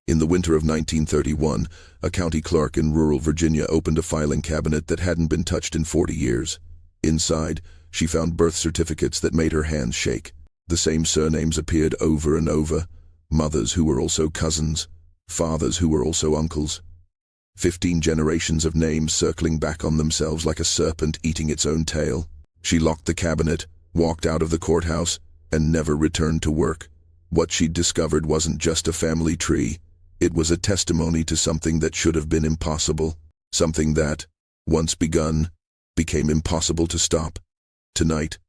In the winter of 1931, a county clerk in rural Virginia opened a filing cabinet that hadn't been touched in 40 years. Inside, she found birth certificates that made her hands shake. The same surnames appeared over and over, mothers who were also cousins, fathers who were also uncles. 15 generations of names circling back on themselves like a serpent eating its own tail. She locked the cabinet, walked out of the courthouse, and never returned to work. What she'd discovered wasn't just a family tree. It was a testimony to something that should have been impossible. Something that, once begun, became impossible to stop. Tonight,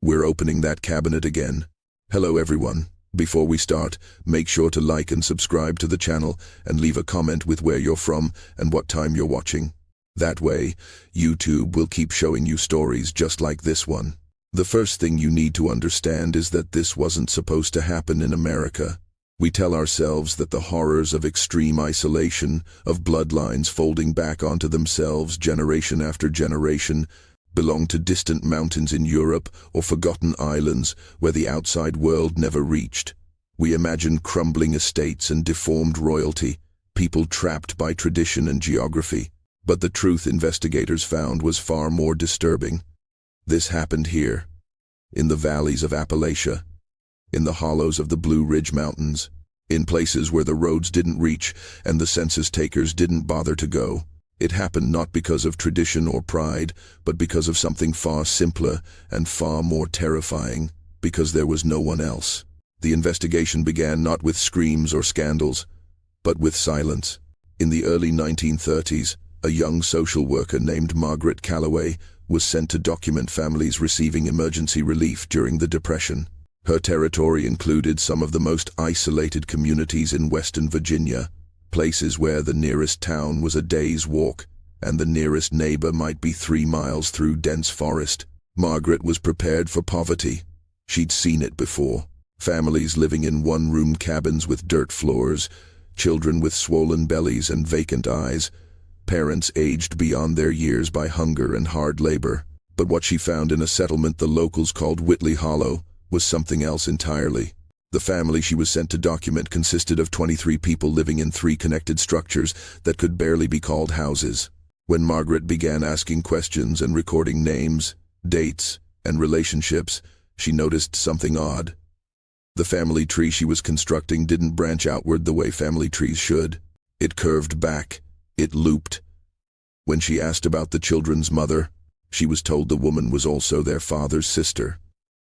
we're opening that cabinet again. Hello everyone. Before we start, make sure to like and subscribe to the channel and leave a comment with where you're from and what time you're watching. That way, YouTube will keep showing you stories just like this one. The first thing you need to understand is that this wasn't supposed to happen in America. We tell ourselves that the horrors of extreme isolation, of bloodlines folding back onto themselves generation after generation, belong to distant mountains in Europe or forgotten islands where the outside world never reached. We imagine crumbling estates and deformed royalty, people trapped by tradition and geography. But the truth investigators found was far more disturbing. This happened here, in the valleys of Appalachia, in the hollows of the Blue Ridge Mountains, in places where the roads didn't reach and the census takers didn't bother to go. It happened not because of tradition or pride, but because of something far simpler and far more terrifying, because there was no one else. The investigation began not with screams or scandals, but with silence. In the early 1930s, a young social worker named Margaret Calloway was sent to document families receiving emergency relief during the Depression. Her territory included some of the most isolated communities in Western Virginia, places where the nearest town was a day's walk, and the nearest neighbor might be 3 miles through dense forest. Margaret was prepared for poverty. She'd seen it before. Families living in one-room cabins with dirt floors, children with swollen bellies and vacant eyes, parents aged beyond their years by hunger and hard labor. But what she found in a settlement the locals called Whitley Hollow was something else entirely. The family she was sent to document consisted of 23 people living in 3 connected structures that could barely be called houses. When Margaret began asking questions and recording names, dates, and relationships, she noticed something odd. The family tree she was constructing didn't branch outward the way family trees should. It curved back. It looped. When she asked about the children's mother, she was told the woman was also their father's sister.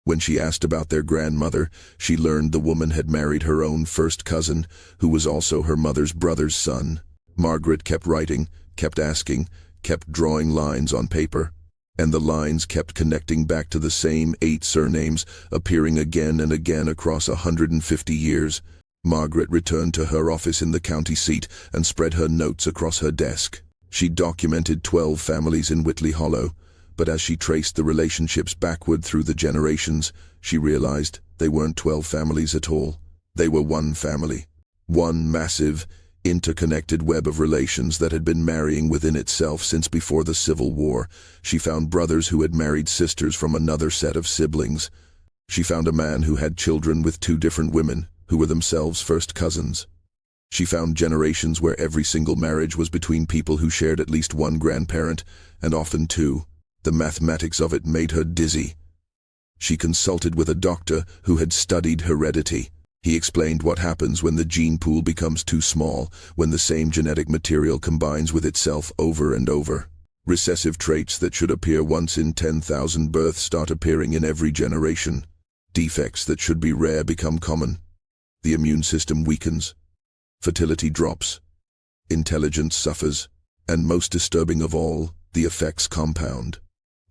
When she asked about their grandmother, she learned the woman had married her own first cousin, who was also her mother's brother's son. Margaret kept writing, kept asking, kept drawing lines on paper, and the lines kept connecting back to the same 8 surnames, appearing again and again across 150 years. Margaret returned to her office in the county seat and spread her notes across her desk. She documented 12 families in Whitley Hollow, but as she traced the relationships backward through the generations, she realized they weren't 12 families at all. They were one family. One massive, interconnected web of relations that had been marrying within itself since before the Civil War. She found brothers who had married sisters from another set of siblings. She found a man who had children with 2 different women, who were themselves first cousins. She found generations where every single marriage was between people who shared at least one grandparent, and often 2. The mathematics of it made her dizzy. She consulted with a doctor who had studied heredity. He explained what happens when the gene pool becomes too small, when the same genetic material combines with itself over and over. Recessive traits that should appear once in 10,000 births start appearing in every generation. Defects that should be rare become common. The immune system weakens. Fertility drops. Intelligence suffers. And most disturbing of all, the effects compound.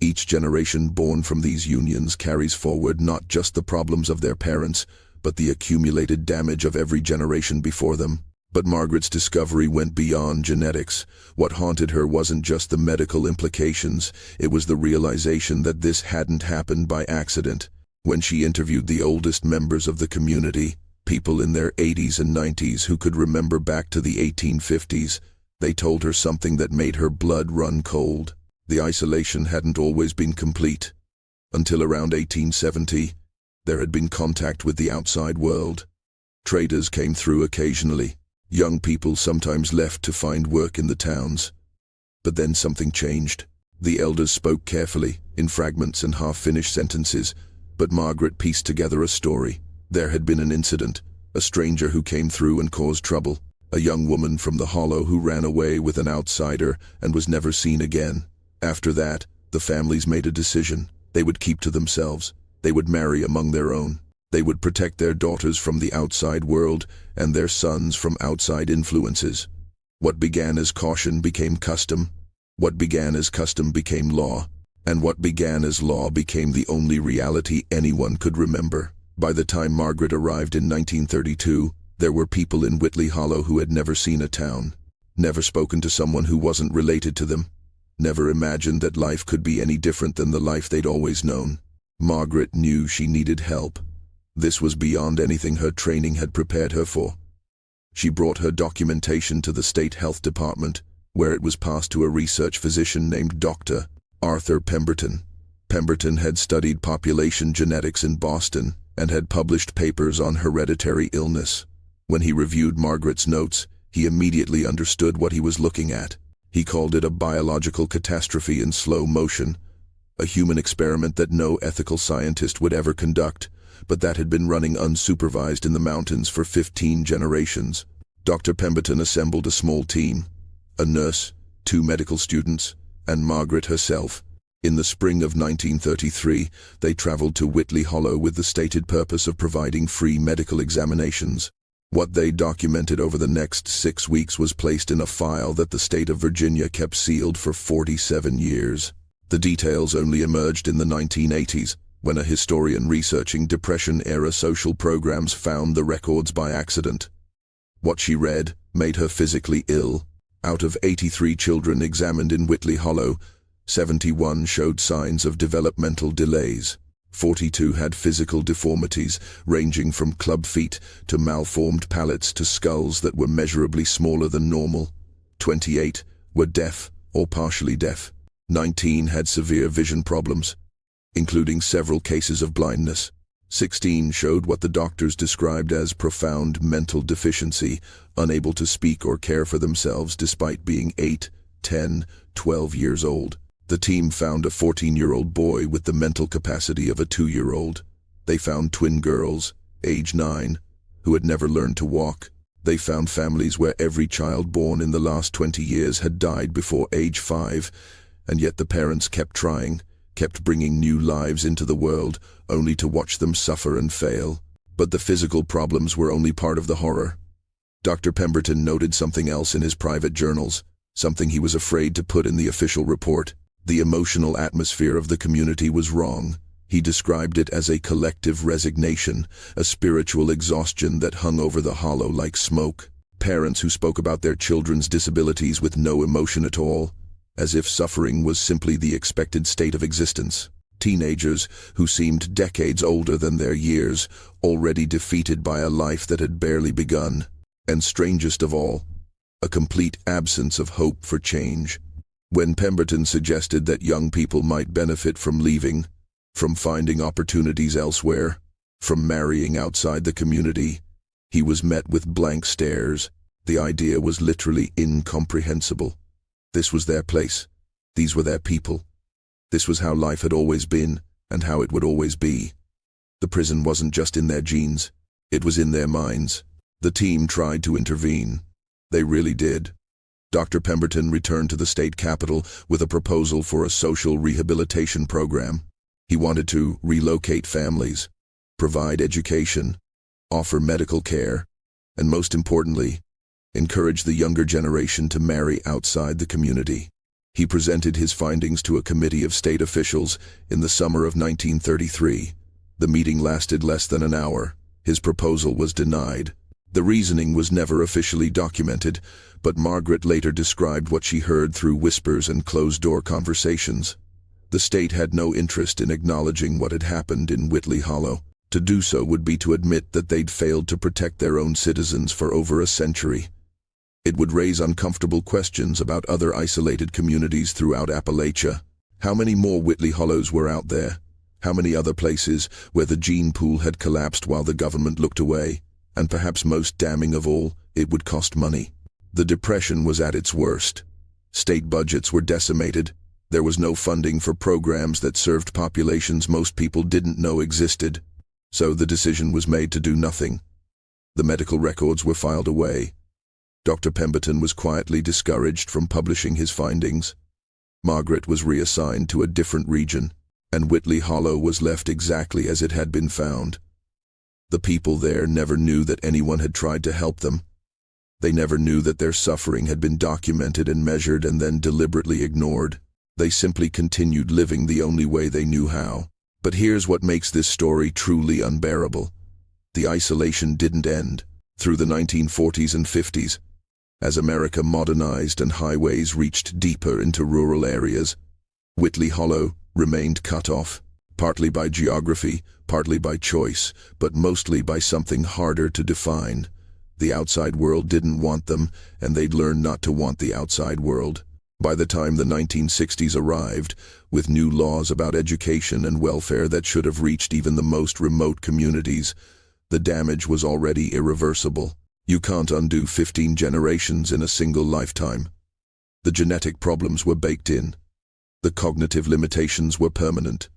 Each generation born from these unions carries forward not just the problems of their parents, but the accumulated damage of every generation before them. But Margaret's discovery went beyond genetics. What haunted her wasn't just the medical implications, it was the realization that this hadn't happened by accident. When she interviewed the oldest members of the community, people in their 80s and 90s who could remember back to the 1850s, they told her something that made her blood run cold. The isolation hadn't always been complete. Until around 1870, there had been contact with the outside world. Traders came through occasionally, Young people sometimes left to find work in the towns. But then something changed. The elders spoke carefully, in fragments and half-finished sentences, but Margaret pieced together a story. There had been an incident, a stranger who came through and caused trouble, a young woman from the Hollow who ran away with an outsider and was never seen again. After that, the families made a decision. They would keep to themselves. They would marry among their own. They would protect their daughters from the outside world and their sons from outside influences. What began as caution became custom. What began as custom became law. And what began as law became the only reality anyone could remember. By the time Margaret arrived in 1932, there were people in Whitley Hollow who had never seen a town, never spoken to someone who wasn't related to them, never imagined that life could be any different than the life they'd always known. Margaret knew she needed help. This was beyond anything her training had prepared her for. She brought her documentation to the State Health Department, where it was passed to a research physician named Dr. Arthur Pemberton. Pemberton had studied population genetics in Boston and had published papers on hereditary illness. When he reviewed Margaret's notes, he immediately understood what he was looking at. He called it a biological catastrophe in slow motion, a human experiment that no ethical scientist would ever conduct, but that had been running unsupervised in the mountains for 15 generations. Dr. Pemberton assembled a small team, a nurse, 2 medical students, and Margaret herself. In the spring of 1933, they traveled to Whitley Hollow with the stated purpose of providing free medical examinations. What they documented over the next 6 weeks was placed in a file that the state of Virginia kept sealed for 47 years. The details only emerged in the 1980s, when a historian researching Depression-era social programs found the records by accident. What she read made her physically ill. Out of 83 children examined in Whitley Hollow, 71 showed signs of developmental delays. 42 had physical deformities, ranging from club feet to malformed palates to skulls that were measurably smaller than normal. 28 were deaf or partially deaf. 19 had severe vision problems, including several cases of blindness. 16 showed what the doctors described as profound mental deficiency, unable to speak or care for themselves despite being 8, 10, 12 years old. The team found a 14-year-old boy with the mental capacity of a 2-year-old. They found twin girls, age 9, who had never learned to walk. They found families where every child born in the last 20 years had died before age 5, and yet the parents kept trying, kept bringing new lives into the world, only to watch them suffer and fail. But the physical problems were only part of the horror. Dr. Pemberton noted something else in his private journals, something he was afraid to put in the official report. The emotional atmosphere of the community was wrong. He described it as a collective resignation, a spiritual exhaustion that hung over the hollow like smoke. Parents who spoke about their children's disabilities with no emotion at all, as if suffering was simply the expected state of existence. Teenagers who seemed decades older than their years, already defeated by a life that had barely begun. And strangest of all, a complete absence of hope for change. When Pemberton suggested that young people might benefit from leaving, from finding opportunities elsewhere, from marrying outside the community, he was met with blank stares. The idea was literally incomprehensible. This was their place. These were their people. This was how life had always been, and how it would always be. The prison wasn't just in their genes, it was in their minds. The team tried to intervene. They really did. Dr. Pemberton returned to the state capitol with a proposal for a social rehabilitation program. He wanted to relocate families, provide education, offer medical care, and most importantly, encourage the younger generation to marry outside the community. He presented his findings to a committee of state officials in the summer of 1933. The meeting lasted less than an hour. His proposal was denied. The reasoning was never officially documented, but Margaret later described what she heard through whispers and closed-door conversations. The state had no interest in acknowledging what had happened in Whitley Hollow. To do so would be to admit that they'd failed to protect their own citizens for over a century. It would raise uncomfortable questions about other isolated communities throughout Appalachia. How many more Whitley Hollows were out there? How many other places where the gene pool had collapsed while the government looked away? And perhaps most damning of all, It would cost money. The depression was at its worst. State budgets were decimated. There was no funding for programs that served populations most people didn't know existed. So the decision was made to do nothing. The medical records were filed away. Dr. Pemberton was quietly discouraged from publishing his findings. Margaret was reassigned to a different region, and Whitley Hollow was left exactly as it had been found. The people there never knew that anyone had tried to help them. They never knew that their suffering had been documented and measured and then deliberately ignored. They simply continued living the only way they knew how. But here's what makes this story truly unbearable. The isolation didn't end. Through the 1940s and 50s, as America modernized and highways reached deeper into rural areas, Whitley Hollow remained cut off, partly by geography, partly by choice, but mostly by something harder to define. The outside world didn't want them, and they'd learned not to want the outside world. By the time the 1960s arrived, with new laws about education and welfare that should have reached even the most remote communities, the damage was already irreversible. You can't undo 15 generations in a single lifetime. The genetic problems were baked in. The cognitive limitations were permanent.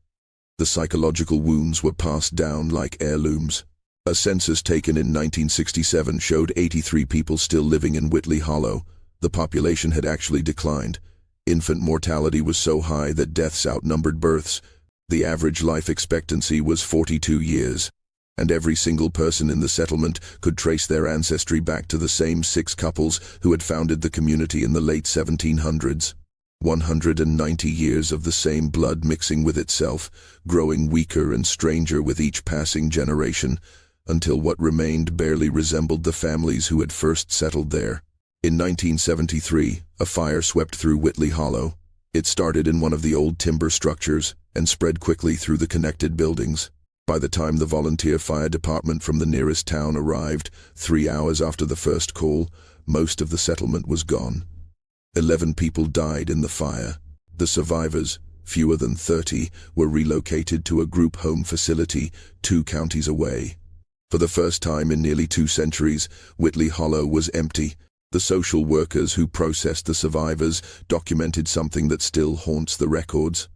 The psychological wounds were passed down like heirlooms. A census taken in 1967 showed 83 people still living in Whitley Hollow. The population had actually declined. Infant mortality was so high that deaths outnumbered births. The average life expectancy was 42 years. And every single person in the settlement could trace their ancestry back to the same 6 couples who had founded the community in the late 1700s. 190 years of the same blood mixing with itself, growing weaker and stranger with each passing generation, until what remained barely resembled the families who had first settled there. In 1973, a fire swept through Whitley Hollow. It started in one of the old timber structures and spread quickly through the connected buildings. By the time the volunteer fire department from the nearest town arrived, 3 hours after the first call, most of the settlement was gone. 11 people died in the fire. The survivors, fewer than 30, were relocated to a group home facility 2 counties away. For the first time in nearly 2 centuries, Whitley Hollow was empty. The social workers who processed the survivors documented something that still haunts the records.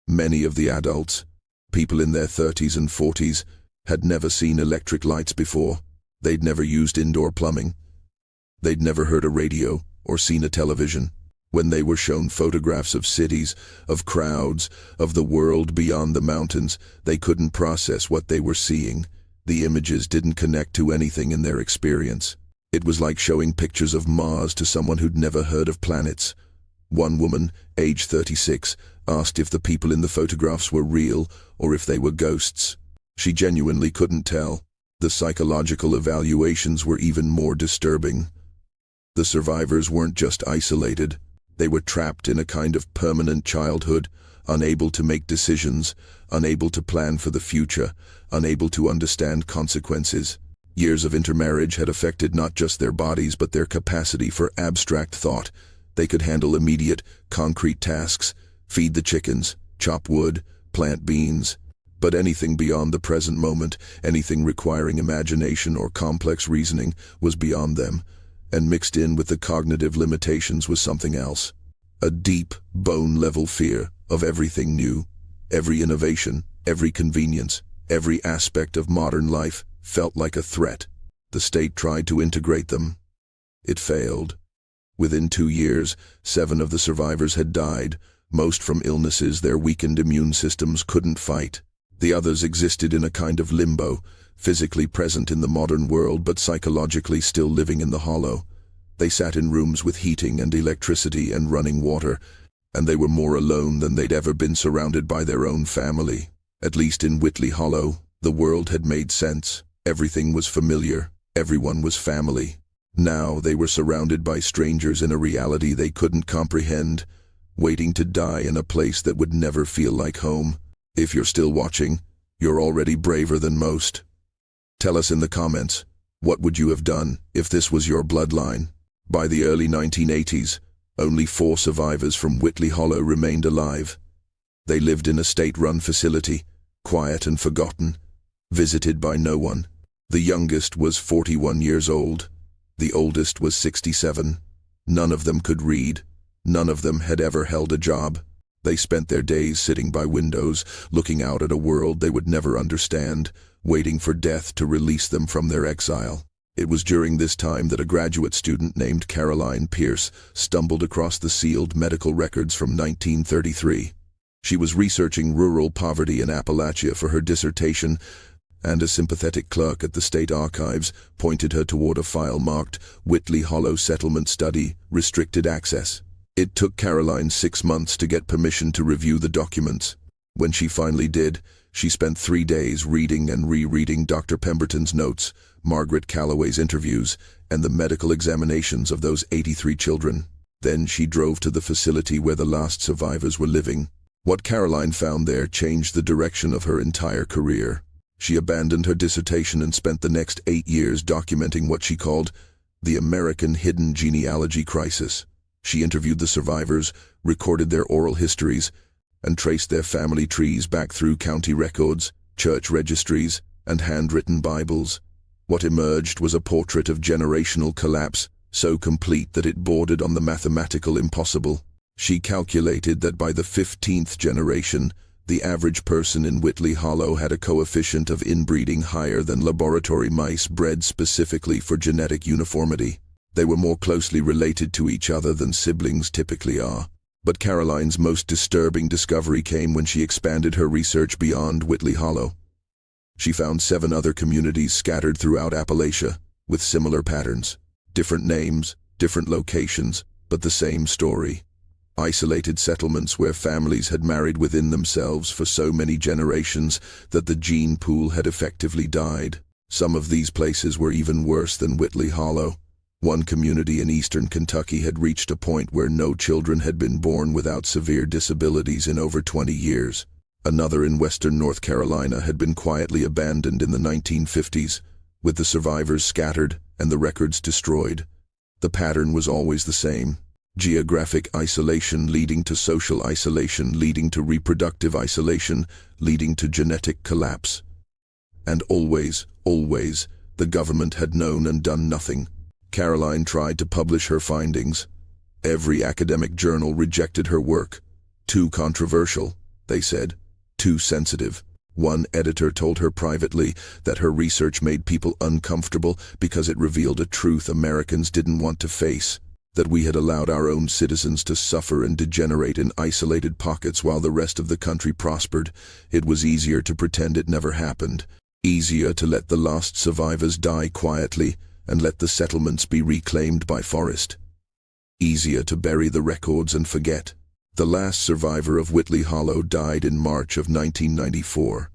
Many of the adults, people in their 30s and 40s, had never seen electric lights before. They'd never used indoor plumbing. They'd never heard a radio or seen a television. When they were shown photographs of cities, of crowds, of the world beyond the mountains, they couldn't process what they were seeing. The images didn't connect to anything in their experience. It was like showing pictures of Mars to someone who'd never heard of planets. One woman, age 36, asked if the people in the photographs were real or if they were ghosts. She genuinely couldn't tell. The psychological evaluations were even more disturbing. The survivors weren't just isolated. They were trapped in a kind of permanent childhood, unable to make decisions, unable to plan for the future, unable to understand consequences. Years of intermarriage had affected not just their bodies but their capacity for abstract thought. They could handle immediate, concrete tasks, feed the chickens, chop wood, plant beans. But anything beyond the present moment, anything requiring imagination or complex reasoning, was beyond them, and mixed in with the cognitive limitations was something else. A deep, bone-level fear of everything new. Every innovation, every convenience, every aspect of modern life felt like a threat. The state tried to integrate them. It failed. Within 2 years, 7 of the survivors had died, most from illnesses their weakened immune systems couldn't fight. The others existed in a kind of limbo, physically present in the modern world but psychologically still living in the hollow. They sat in rooms with heating and electricity and running water, and they were more alone than they'd ever been surrounded by their own family. At least in Whitley Hollow, the world had made sense. Everything was familiar. Everyone was family. Now they were surrounded by strangers in a reality they couldn't comprehend, waiting to die in a place that would never feel like home. If you're still watching, you're already braver than most. Tell us in the comments, what would you have done if this was your bloodline? By the early 1980s, only 4 survivors from Whitley Hollow remained alive. They lived in a state-run facility, quiet and forgotten, visited by no one. The youngest was 41 years old. The oldest was 67. None of them could read. None of them had ever held a job. They spent their days sitting by windows, looking out at a world they would never understand, waiting for death to release them from their exile. It was during this time that a graduate student named Caroline Pierce stumbled across the sealed medical records from 1933. She was researching rural poverty in Appalachia for her dissertation, and a sympathetic clerk at the State Archives pointed her toward a file marked Whitley Hollow Settlement Study, Restricted Access. It took Caroline 6 months to get permission to review the documents. When she finally did, she spent 3 days reading and rereading Dr. Pemberton's notes, Margaret Calloway's interviews, and the medical examinations of those 83 children. Then she drove to the facility where the last survivors were living. What Caroline found there changed the direction of her entire career. She abandoned her dissertation and spent the next 8 years documenting what she called the American hidden genealogy crisis. She interviewed the survivors, recorded their oral histories, and traced their family trees back through county records, church registries, and handwritten Bibles. What emerged was a portrait of generational collapse, so complete that it bordered on the mathematical impossible. She calculated that by the 15th generation, the average person in Whitley Hollow had a coefficient of inbreeding higher than laboratory mice bred specifically for genetic uniformity. They were more closely related to each other than siblings typically are. But Caroline's most disturbing discovery came when she expanded her research beyond Whitley Hollow. She found 7 other communities scattered throughout Appalachia, with similar patterns. Different names, different locations, but the same story. Isolated settlements where families had married within themselves for so many generations that the gene pool had effectively died. Some of these places were even worse than Whitley Hollow. One community in eastern Kentucky had reached a point where no children had been born without severe disabilities in over 20 years. Another in western North Carolina had been quietly abandoned in the 1950s, with the survivors scattered and the records destroyed. The pattern was always the same. Geographic isolation leading to social isolation, leading to reproductive isolation, leading to genetic collapse. And always, the government had known and done nothing. Caroline tried to publish her findings. Every academic journal rejected her work. Too controversial, they said. Too sensitive. One editor told her privately that her research made people uncomfortable because it revealed a truth Americans didn't want to face, that we had allowed our own citizens to suffer and degenerate in isolated pockets while the rest of the country prospered. It was easier to pretend it never happened, easier to let the lost survivors die quietly and let the settlements be reclaimed by forest. Easier to bury the records and forget. The last survivor of Whitley Hollow died in March of 1994.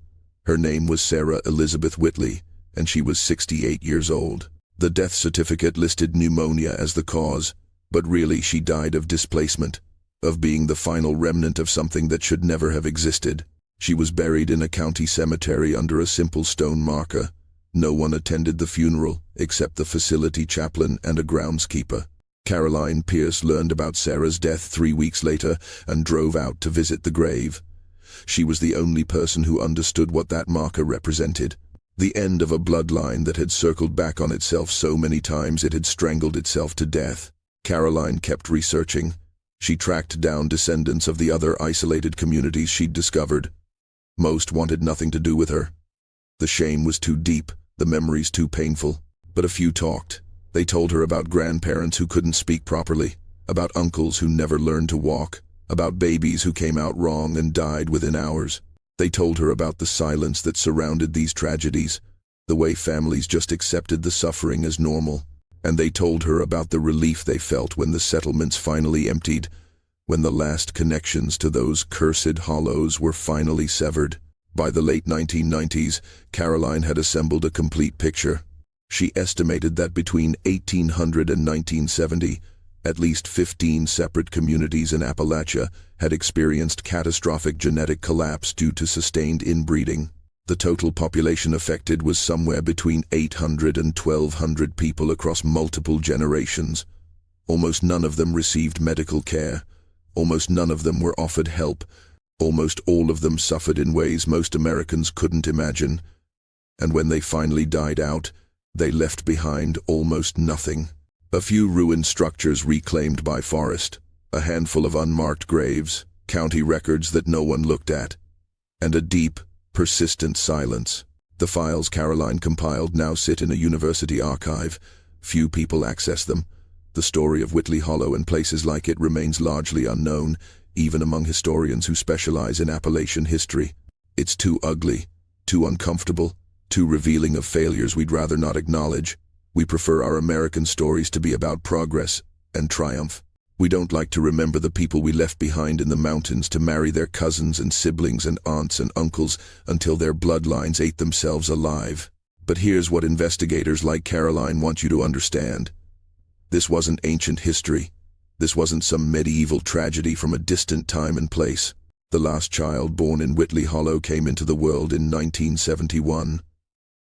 Her name was Sarah Elizabeth Whitley, and she was 68 years old. The death certificate listed pneumonia as the cause, but really she died of displacement, of being the final remnant of something that should never have existed. She was buried in a county cemetery under a simple stone marker. No one attended the funeral, except the facility chaplain and a groundskeeper. Caroline Pierce learned about Sarah's death 3 weeks later and drove out to visit the grave. She was the only person who understood what that marker represented. The end of a bloodline that had circled back on itself so many times it had strangled itself to death. Caroline kept researching. She tracked down descendants of the other isolated communities she'd discovered. Most wanted nothing to do with her. The shame was too deep, the memories too painful. But a few talked. They told her about grandparents who couldn't speak properly, about uncles who never learned to walk, about babies who came out wrong and died within hours. They told her about the silence that surrounded these tragedies, the way families just accepted the suffering as normal. And they told her about the relief they felt when the settlements finally emptied, when the last connections to those cursed hollows were finally severed. By the late 1990s, Caroline had assembled a complete picture. She estimated that between 1800 and 1970, at least 15 separate communities in Appalachia had experienced catastrophic genetic collapse due to sustained inbreeding. The total population affected was somewhere between 800 and 1,200 people across multiple generations. Almost none of them received medical care. Almost none of them were offered help. Almost all of them suffered in ways most Americans couldn't imagine. And when they finally died out, they left behind almost nothing. A few ruined structures reclaimed by forest, a handful of unmarked graves, county records that no one looked at, and a deep, persistent silence. The files Caroline compiled now sit in a university archive. Few people access them. The story of Whitley Hollow and places like it remains largely unknown, even among historians who specialize in Appalachian history. It's too ugly, too uncomfortable, too revealing of failures we'd rather not acknowledge. We prefer our American stories to be about progress and triumph. We don't like to remember the people we left behind in the mountains to marry their cousins and siblings and aunts and uncles until their bloodlines ate themselves alive. But here's what investigators like Caroline want you to understand. This wasn't ancient history. This wasn't some medieval tragedy from a distant time and place. The last child born in Whitley Hollow came into the world in 1971.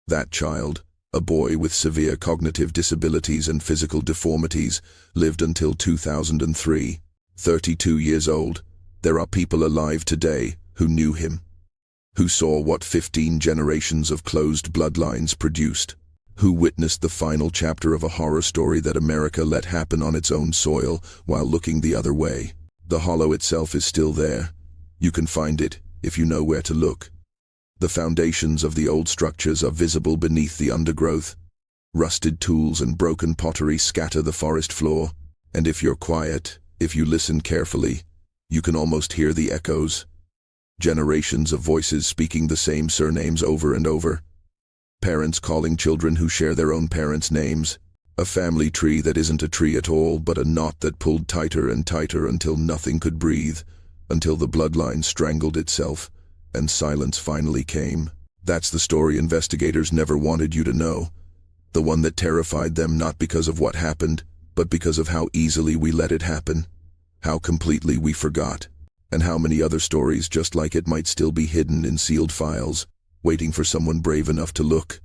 That child, a boy with severe cognitive disabilities and physical deformities, lived until 2003. 32 years old, there are people alive today who knew him, who saw what 15 generations of closed bloodlines produced, who witnessed the final chapter of a horror story that America let happen on its own soil while looking the other way. The hollow itself is still there. You can find it if you know where to look. The foundations of the old structures are visible beneath the undergrowth. Rusted tools and broken pottery scatter the forest floor, and if you're quiet, if you listen carefully, you can almost hear the echoes. Generations of voices speaking the same surnames over and over. Parents calling children who share their own parents' names. A family tree that isn't a tree at all, but a knot that pulled tighter and tighter until nothing could breathe, until the bloodline strangled itself, and silence finally came. That's the story investigators never wanted you to know. The one that terrified them not because of what happened, but because of how easily we let it happen, how completely we forgot, and how many other stories just like it might still be hidden in sealed files, waiting for someone brave enough to look.